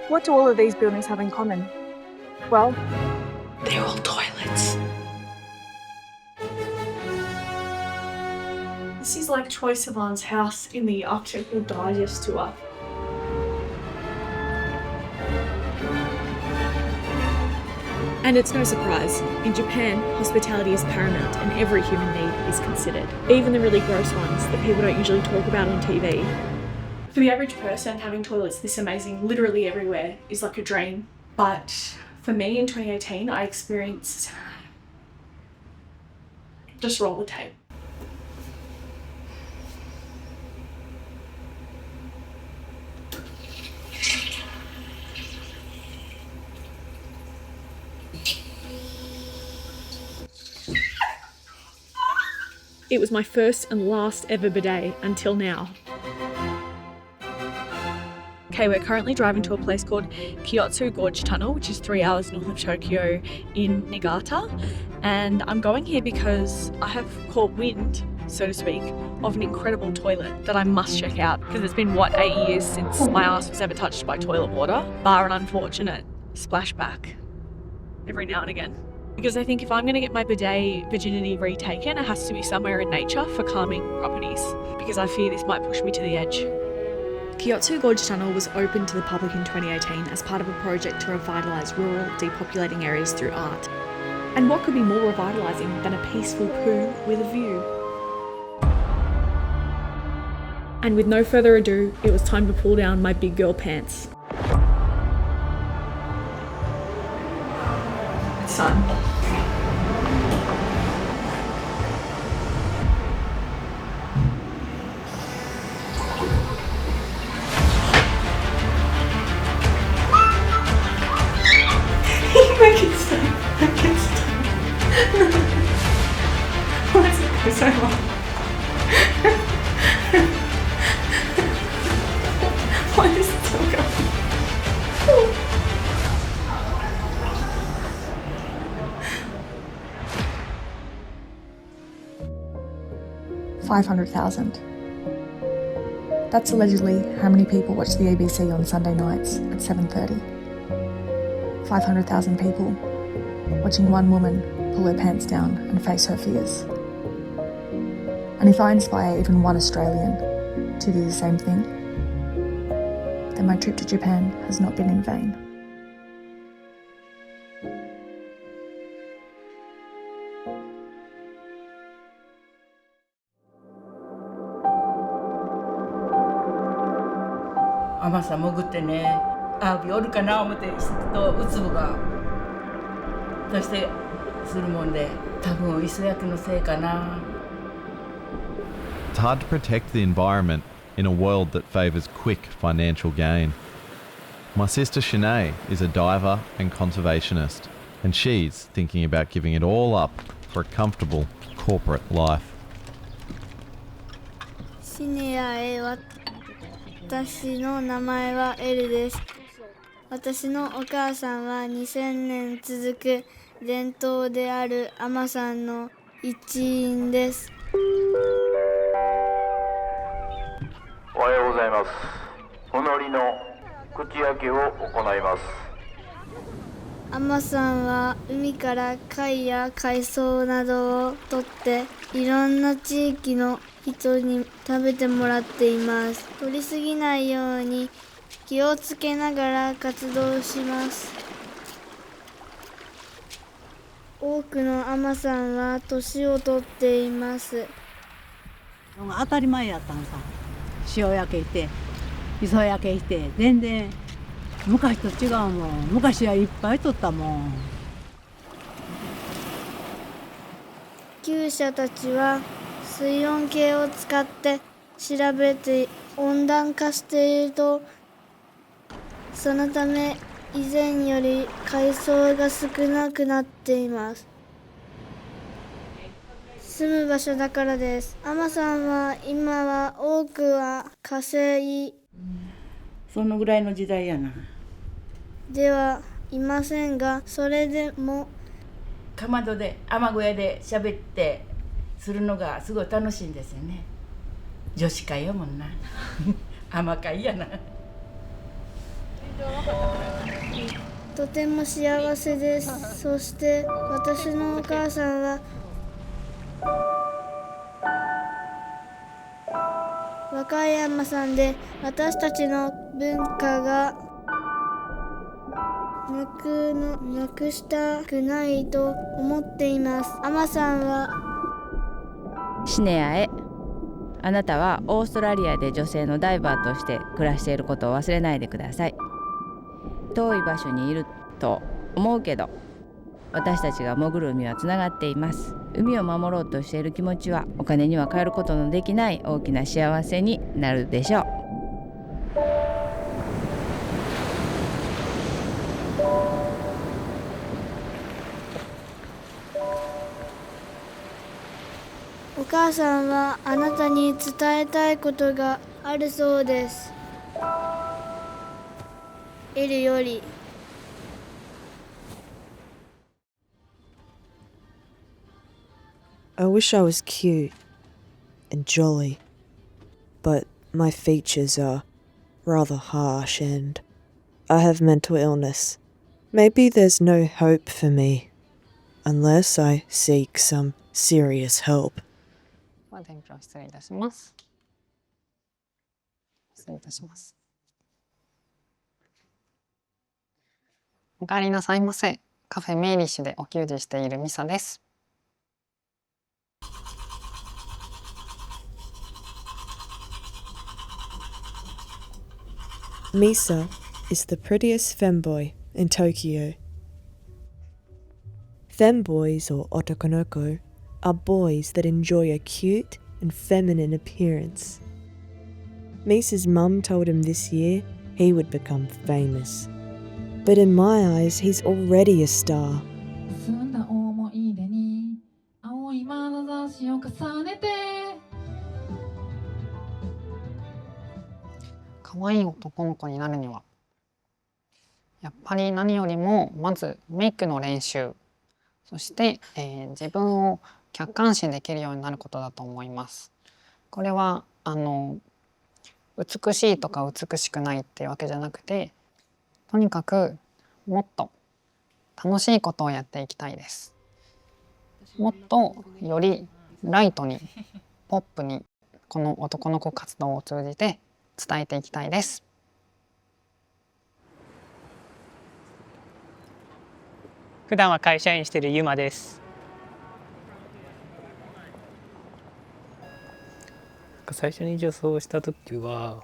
What do all of these buildings have in common? Well, they're all toilets. This is like Troye Sivan's house in the Architectural Digest tour. And it's no surprise, in Japan, hospitality is paramount and every human need is considered. Even the really gross ones that people don't usually talk about on TV. For the average person, having toilets this amazing literally everywhere is like a dream. But for me in 2018, I experienced... Just roll the tape. It was my first and last ever bidet until now. Okay, we're currently driving to a place called Kyotsu Gorge Tunnel, which is 3 hours north of Tokyo in Niigata. And I'm going here because I have caught wind, so to speak, of an incredible toilet that I must check out, because it's been, 8 years since my ass was ever touched by toilet water, bar an unfortunate splashback every now and again. Because I think if I'm going to get my bidet virginity retaken, it has to be somewhere in nature for calming properties, because I fear this might push me to the edge. Kyotsu Gorge Tunnel was opened to the public in 2018 as part of a project to revitalise rural, depopulating areas through art. And what could be more revitalising than a peaceful poo with a view? And with no further ado, it was time to pull down my big girl pants. Son. Make it stop. Make it stop. Why does it go so long? Why does it still go? $500,000. That's allegedly how many people watch the ABC on Sunday nights at 7:30. 500,000 people watching one woman pull her pants down and face her fears. And if I inspire even one Australian to do the same thing, then my trip to Japan has not been in vain. Amasa 潜ってね、アワビおるかな思って湿とウツボがそしてするもんで、多分磯焼けのせいかな。 It's hard to protect the environment in a world that favours quick financial gain. My sister Shanae is a diver and conservationist, and she's thinking about giving it all up for a comfortable corporate life. シニアへ私の名前はエルです。私のお母さんは2000年続く伝統である海女さんの一員です。おはようございます。おのりの口焼けを行います。海女さんは海から貝や海藻などを取っていろんな地域の人に食べてもらっています。取りすぎないように気をつけながら活動します。多くの海女さんは年を取っています。当たり前やったんさ。塩焼けして磯焼けして全然昔と違うもん。昔はいっぱい取ったもん。研究者たちは水温計を使って調べて温暖化していると、そのため以前より海藻が少なくなっています。住む場所だからです。海女さんは今は多くは火星そのぐらいの時代やな。ではいませんが、それでもかまどで雨小屋で喋ってするのがすごい楽しいんですよね。女子会やもんな。甘会やな。とても幸せです。そして私のお母さんは和歌山さんで、私たちの文化がなくしたくないと思っています。アマさんはシネアへ。あなたはオーストラリアで女性のダイバーとして暮らしていることを忘れないでください。遠い場所にいると思うけど、私たちが潜る海はつながっています。海を守ろうとしている気持ちはお金には変えることのできない大きな幸せになるでしょう。お母さんはあなたに伝えたいことがあるそうです。エルより。I wish I was cute and jolly, but my features are rather harsh and I have mental illness. Maybe there's no hope for me unless I seek some serious help. 伝票失礼いたします。失礼いたします。お帰りなさいませ。カフェメイリッシュでお給仕しているミサです。Misa is the prettiest femboy in Tokyo. Femboys, or otokonoko, are boys that enjoy a cute and feminine appearance. Misa's mum told him this year he would become famous. But in my eyes, he's already a star. 可愛い男の子になるにはやっぱり何よりもまずメイクの練習、そして、自分を客観視できるようになることだと思います。これは美しいとか美しくないっていうわけじゃなくて、とにかくもっと楽しいことをやっていきたいです。もっとよりライトにポップにこの男の子活動を通じて伝えていきたいです。普段は会社員しているゆまです。最初に女装をした時は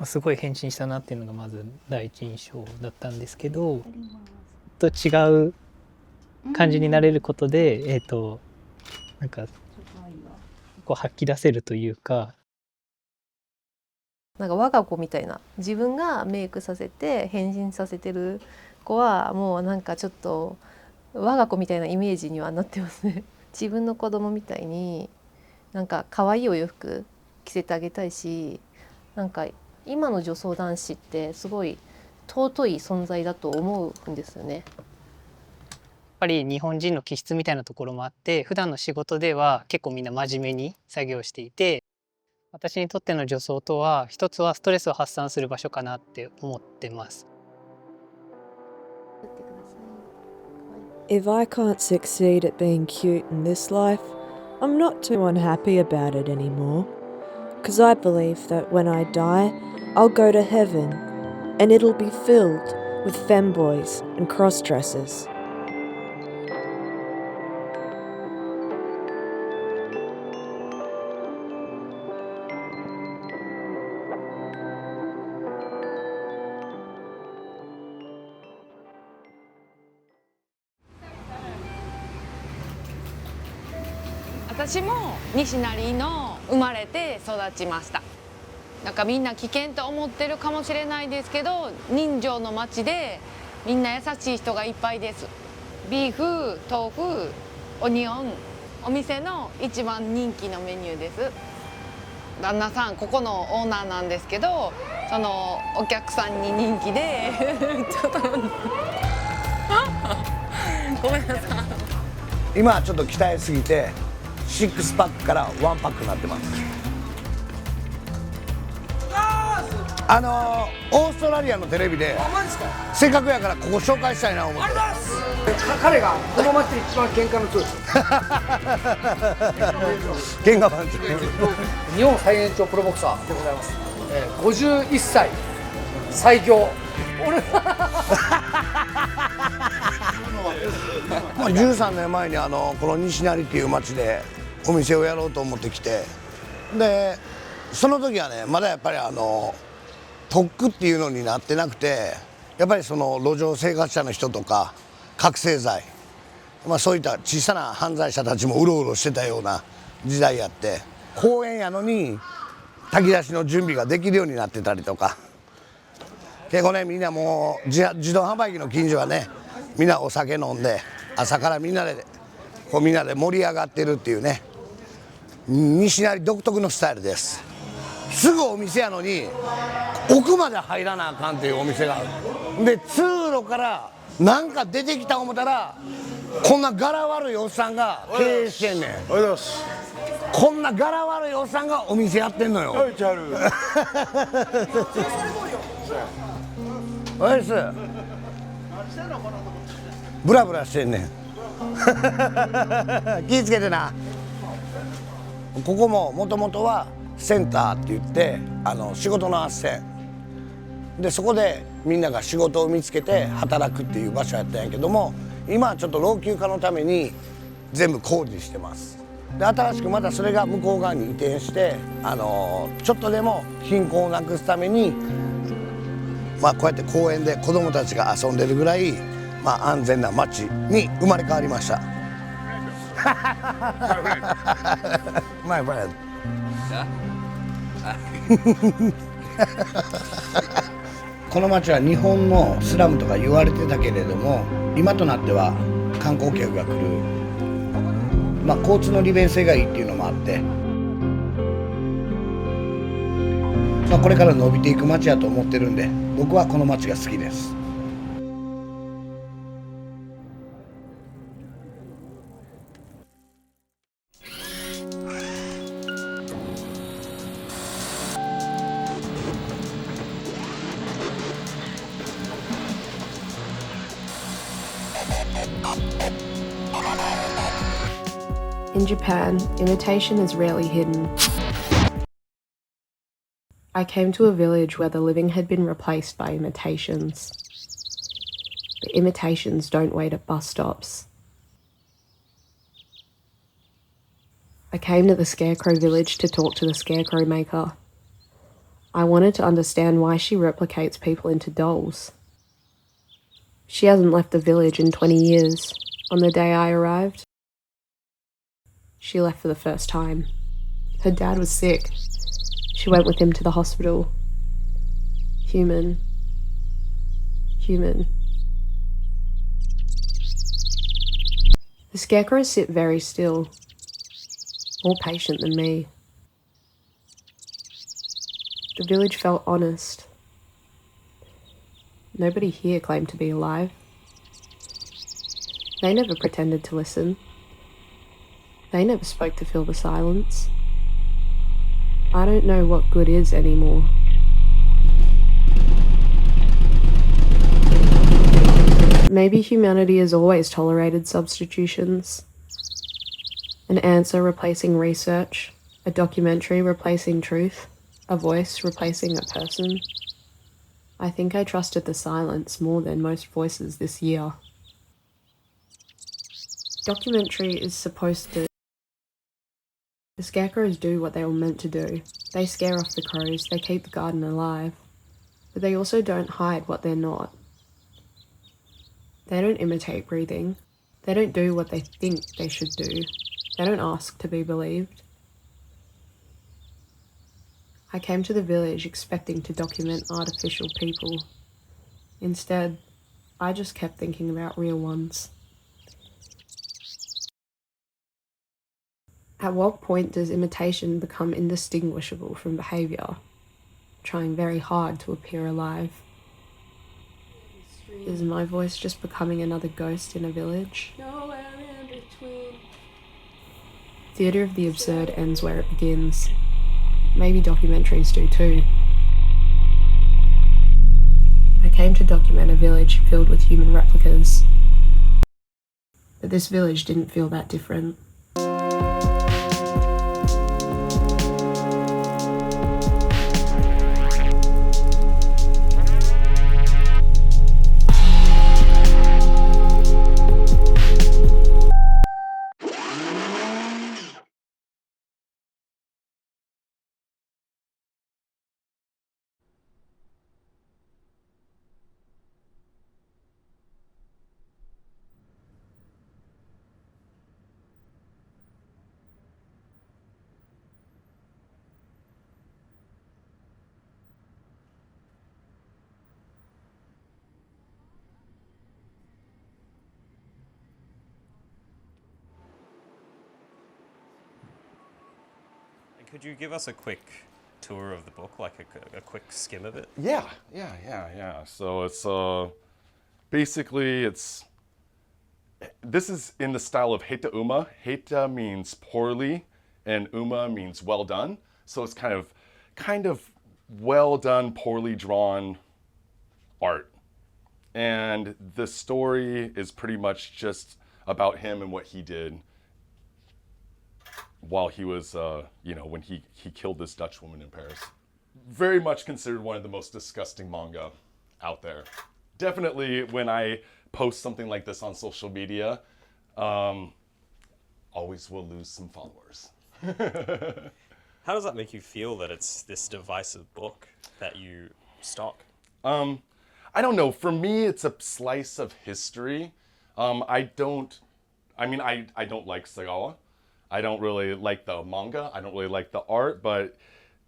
すごい変身したなっていうのがまず第一印象だったんですけど、と違う感じになれることで、なんかこう吐き出せるというか。なんか我が子みたいな、自分がメイクさせて変身させてる子はもうなんかちょっと我が子みたいなイメージにはなってますね。自分の子供みたいになんか可愛いお洋服着せてあげたいし、なんか今の女装男子ってすごい尊い存在だと思うんですよね。やっぱり日本人の気質みたいなところもあって、普段の仕事では結構みんな真面目に作業していて、私にとっての女装とは一つはストレスを発散する場所かなって思ってます。If I can't succeed at being cute in this life, I'm not too unhappy about it anymore. Because I believe that when I die, I'll go to heaven and it'll be filled with femboys and cross-dressers.「私も西成の生まれて育ちました。なんかみんな危険と思ってるかもしれないですけど、人情の町でみんな優しい人がいっぱいです。ビーフ、豆腐、オニオン、お店の一番人気のメニューです。旦那さんここのオーナーなんですけど、そのお客さんに人気でちょっとごめんなさい。今ちょっと鍛えすぎて6パックから1パックになってます。オーストラリアのテレビでせっかくやからここ紹介したいな思って。彼がこの町で一番喧嘩の強い喧嘩番長日本最年長プロボクサーでございます、51歳最強俺13年前にこの西成っていう町でお店をやろうと思ってきて、でその時はねまだやっぱり特区っていうのになってなくて、やっぱりその路上生活者の人とか覚醒剤、そういった小さな犯罪者たちもうろうろしてたような時代やって、公園やのに炊き出しの準備ができるようになってたりとか、結構ねみんなもう自動販売機の近所はねみんなお酒飲んで朝からみんなで盛り上がってるっていうね、西成独特のスタイルです。すぐお店やのに奥まで入らなあかんっていうお店がある。で通路からなんか出てきた思ったらこんな柄悪いおっさんが経営してんねん。こんな柄悪いおっさんがお店やってんのよ。おいっすブラブラしてんねん気ぃつけてな。ここももともとはセンターって言って仕事の斡旋で、そこでみんなが仕事を見つけて働くっていう場所やったんやけども、今はちょっと老朽化のために全部工事してます。で新しくまたそれが向こう側に移転してちょっとでも貧困をなくすためにこうやって公園で子どもたちが遊んでるぐらい、安全な街に生まれ変わりました。My friend. この町は日本のスラムとか言われてたけれども、今となっては観光客が来る、交通の利便性がいいっていうのもあって、これから伸びていく町やと思ってるんで、僕はこの町が好きです。In Japan, imitation is rarely hidden. I came to a village where the living had been replaced by imitations. But imitations don't wait at bus stops. I came to the Scarecrow village to talk to the Scarecrow maker. I wanted to understand why she replicates people into dolls. She hasn't left the village in 20 years. On the day I arrived, she left for the first time. Her dad was sick. She went with him to the hospital. Human. Human. The scarecrows sit very still, more patient than me. The village felt honest. Nobody here claimed to be alive. They never pretended to listen. They never spoke to fill the silence. I don't know what good is anymore. Maybe humanity has always tolerated substitutions. An answer replacing research, a documentary replacing truth, a voice replacing a person. I think I trusted the silence more than most voices this year. Documentary is supposed to... The scarecrows do what they were meant to do. They scare off the crows, they keep the garden alive. But they also don't hide what they're not. They don't imitate breathing. They don't do what they think they should do. They don't ask to be believed. I came to the village expecting to document artificial people. Instead, I just kept thinking about real ones. At what point does imitation become indistinguishable from behaviour, trying very hard to appear alive? Is my voice just becoming another ghost in a village? Nowhere in between. Theatre of the absurd ends where it begins. Maybe documentaries do too. I came to document a village filled with human replicas. But this village didn't feel that different. Could you give us a quick tour of the book, like a quick skim of it? Yeah. So it's basically this is in the style of Heita Uma. Heita means poorly, and Uma means well done. So it's kind of well done, poorly drawn art. And the story is pretty much just about him and what he did while he was, when he killed this Dutch woman in Paris. Very much considered one of the most disgusting manga out there. Definitely when I post something like this on social media, always will lose some followers. How does that make you feel that it's this divisive book that you stock? I don't know. For me, it's a slice of history. I don't like Sagawa. I don't really like the manga. I don't really like the art, but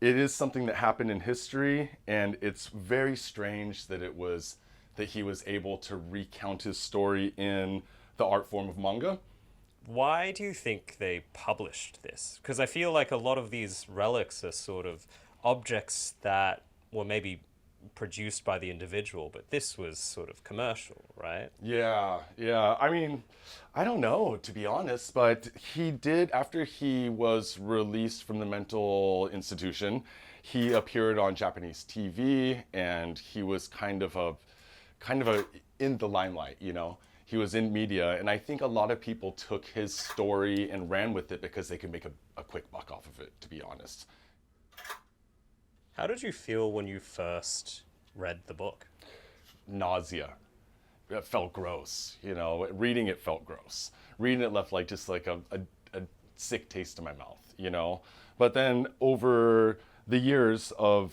it is something that happened in history, and it's very strange that he was able to recount his story in the art form of manga. Why do you think they published this? Because I feel like a lot of these relics are sort of objects that were maybe produced by the individual, but this was sort of commercial, right? Yeah. I mean, I don't know, to be honest, but he did, after he was released from the mental institution, he appeared on Japanese TV, and he was kind of in the limelight, He was in media, and I think a lot of people took his story and ran with it because they could make a quick buck off of it, to be honest. How did you feel when you first read the book? Nausea. It felt gross, Reading it felt gross. Reading it left just like a sick taste in my mouth, But then over the years of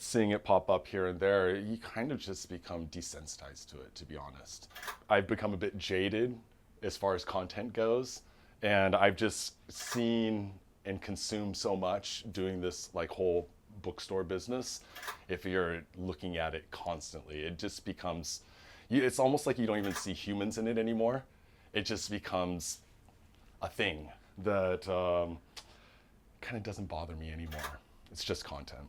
seeing it pop up here and there, you kind of just become desensitized to it, to be honest. I've become a bit jaded as far as content goes, and I've just seen and consumed so much doing this whole bookstore business. If you're looking at it constantly, it just becomes, it's almost like you don't even see humans in it anymore. It just becomes a thing that kind of doesn't bother me anymore. It's just content.